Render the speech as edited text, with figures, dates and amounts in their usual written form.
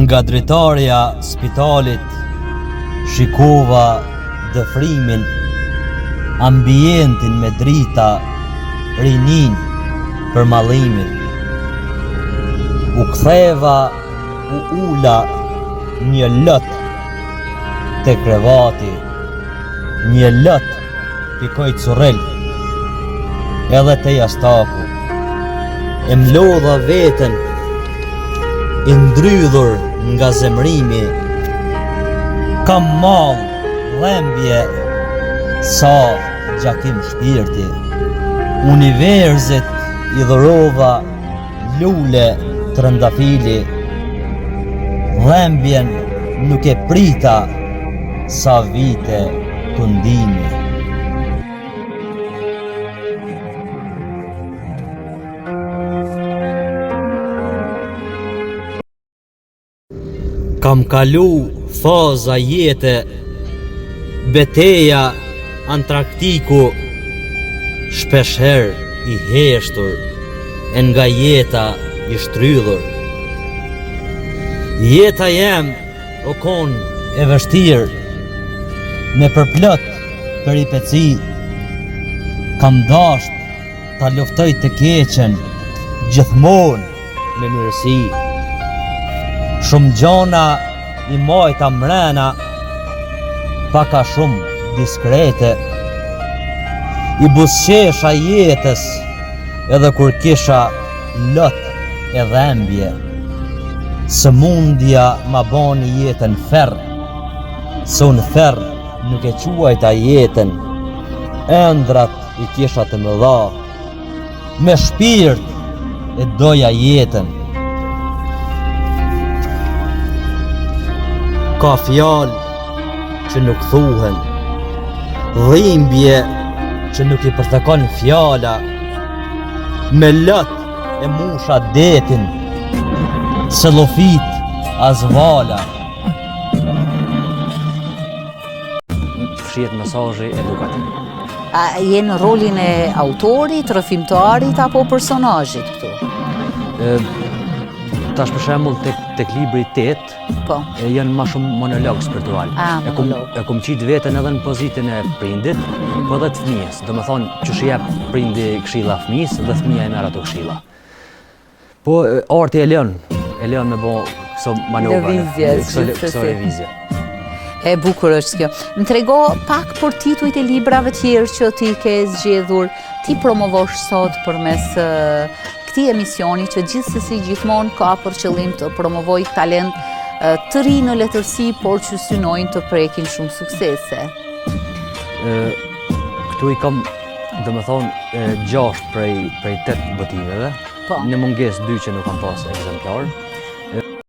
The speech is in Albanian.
Nga dritarja spitalit shikova dëfrimin, ambientin me drita, rinin për mallimin. U ktheva, u ula një lët te krevati, një lët pikoj curel, edhe te jastaku. E mlodha veten, i ndrydhur nga zemrimi, kam mall, dhembje, sa gjakim shpirti. Universit i dhurova lule trëndafili, dhembjen nuk e prita sa vite kundimi. Kam kalu faza jete, beteja Antraktiku, shpesher i heshtur, e nga jeta i shtrydhur. Jeta jem o kon e vështirë, me përplot peripeci, kam dasht ta luftoj të keqen, gjithmonë me mirësi. Shumë gjona i majta mrena, paka shumë diskrete, i busqesha jetës edhe kur kisha lot e dhembje. Sëmundja ma bani jetën ferr, se unë ferr nuk e quajta jetën, ëndrat i kisha të mëdha, me shpirt e doja jetën. Ka fjalë që nuk thuhen, dhimbje që nuk i përthekon fjala, me lot e musha detin, se llofit as vala. Fshihet mesazhi edukativ. A je në rolin e autorit, rrëfimtarit apo personazhit këtu? Tash për shembull tek libri 8, Po. Janë ma shumë monolog spiritual. E kum qit veten edhe në pozitën e prindit, po edhe të fëmijës. Do me thonë që jep prindi këshilla fëmijës dhe fëmija e merr ato këshilla. Po arti e lën me bo këso manovra, këso revizje. E bukur është kjo. Më trego pak për titujt e librave tjerë që ti ke zgjedhur, ti promovosh sot përmes këtij emisioni që gjithsesi gjithmonë ka për qëllim të promovoj talent të ri në letërsi, por që synojnë të prekin shumë suksese. Këtu i kam, do me thonë, 6 prej 8 botimeve. Në munges 2 që nuk kam pas ekzemplar.